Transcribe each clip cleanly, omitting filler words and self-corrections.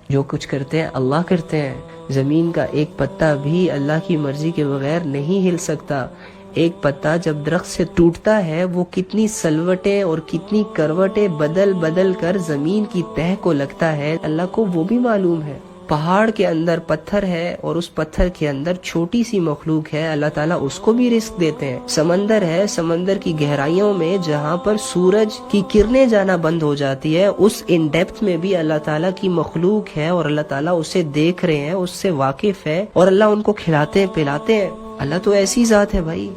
جو کچھ کرتے ہیں اللہ کرتے ہیں. زمین کا ایک پتا بھی اللہ کی مرضی کے بغیر نہیں ہل سکتا. ایک پتا جب درخت سے ٹوٹتا ہے وہ کتنی سلوٹیں اور کتنی کروٹیں بدل بدل کر زمین کی تہہ کو لگتا ہے، اللہ کو وہ بھی معلوم ہے. پہاڑ کے اندر پتھر ہے اور اس پتھر کے اندر چھوٹی سی مخلوق ہے، اللہ تعالیٰ اس کو بھی رزق دیتے ہیں. سمندر ہے، سمندر کی گہرائیوں میں جہاں پر سورج کی کرنیں جانا بند ہو جاتی ہے، اس ان ڈیپتھ میں بھی اللہ تعالیٰ کی مخلوق ہے اور اللہ تعالیٰ اسے دیکھ رہے ہیں، اس سے واقف ہے اور اللہ ان کو کھلاتے ہیں پلاتے ہیں. اللہ تو ایسی ذات ہے بھائی.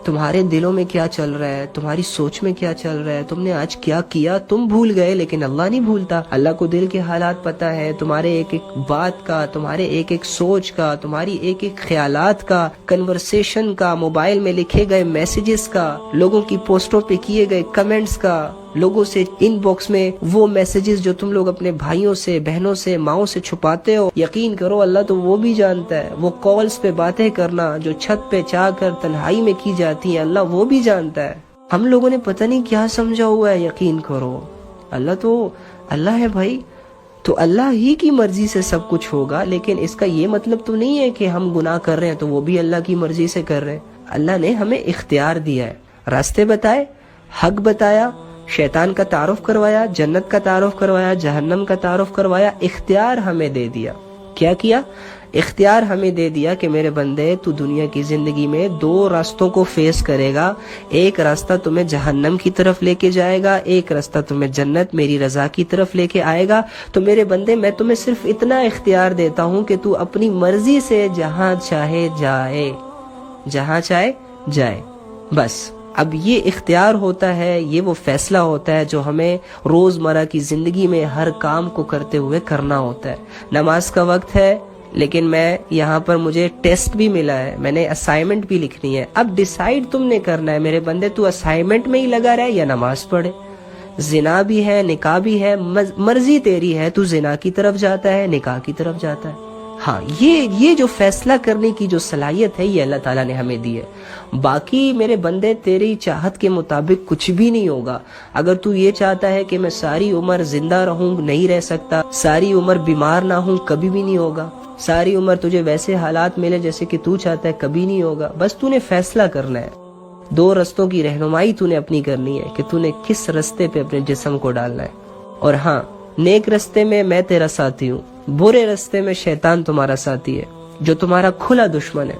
تمہارے دلوں میں کیا چل رہا ہے، تمہاری سوچ میں کیا چل رہا ہے، تم نے آج کیا کیا، تم بھول گئے لیکن اللہ نہیں بھولتا. اللہ کو دل کے حالات پتہ ہے، تمہارے ایک ایک بات کا، تمہارے ایک ایک سوچ کا، تمہاری ایک ایک خیالات کا، کنورسیشن کا، موبائل میں لکھے گئے میسیجز کا، لوگوں کی پوسٹوں پہ کیے گئے کمنٹس کا، لوگوں سے ان باکس میں وہ میسیجز جو تم لوگ اپنے بھائیوں سے، بہنوں سے، ماؤں سے چھپاتے ہو. یقین کرو اللہ تو وہ بھی جانتا ہے. وہ کالز پہ باتیں کرنا جو چھت پہ چاہ کر تنہائی میں کی جاتی ہیں، اللہ وہ بھی جانتا ہے. ہم لوگوں نے پتہ نہیں کیا سمجھا ہوا ہے. یقین کرو اللہ تو اللہ ہے بھائی. تو اللہ ہی کی مرضی سے سب کچھ ہوگا، لیکن اس کا یہ مطلب تو نہیں ہے کہ ہم گناہ کر رہے ہیں تو وہ بھی اللہ کی مرضی سے کر رہے ہیں. اللہ نے ہمیں اختیار دیا ہے، راستے بتائے، حق بتایا، شیطان کا تعارف کروایا، جنت کا تعارف کروایا، جہنم کا تعارف کروایا، اختیار ہمیں دے دیا. کیا کیا؟ اختیار ہمیں دے دیا کہ میرے بندے تو دنیا کی زندگی میں دو راستوں کو فیس کرے گا. ایک راستہ تمہیں جہنم کی طرف لے کے جائے گا، ایک راستہ تمہیں جنت میری رضا کی طرف لے کے آئے گا. تو میرے بندے میں تمہیں صرف اتنا اختیار دیتا ہوں کہ تو اپنی مرضی سے جہاں چاہے جائے، جہاں چاہے جائے. بس اب یہ اختیار ہوتا ہے، یہ وہ فیصلہ ہوتا ہے جو ہمیں روزمرہ کی زندگی میں ہر کام کو کرتے ہوئے کرنا ہوتا ہے. نماز کا وقت ہے لیکن میں یہاں پر مجھے ٹیسٹ بھی ملا ہے، میں نے اسائنمنٹ بھی لکھنی ہے. اب ڈیسائیڈ تم نے کرنا ہے میرے بندے، تو اسائنمنٹ میں ہی لگا رہے یا نماز پڑھے. زنا بھی ہے، نکاح بھی ہے، مرضی تیری ہے، تو زنا کی طرف جاتا ہے، نکاح کی طرف جاتا ہے. ہاں یہ جو فیصلہ کرنے کی جو صلاحیت ہے یہ اللہ تعالیٰ نے ہمیں دی ہے. باقی میرے بندے تیری چاہت کے مطابق کچھ بھی نہیں ہوگا. اگر تو یہ چاہتا ہے کہ میں ساری عمر زندہ رہوں، نہیں رہ سکتا. ساری عمر بیمار نہ ہوں، کبھی بھی نہیں ہوگا. ساری عمر تجھے ویسے حالات ملے جیسے کہ تو چاہتا ہے، کبھی نہیں ہوگا. بس تو نے فیصلہ کرنا ہے. دو رستوں کی رہنمائی تو نے اپنی کرنی ہے کہ تو نے کس رستے پہ اپنے جسم کو ڈالنا ہے. اور ہاں، نیک رستے میں تیرا ساتھی ہوں، برے رستے میں شیطان تمہارا ساتھی ہے جو تمہارا کھلا دشمن ہے.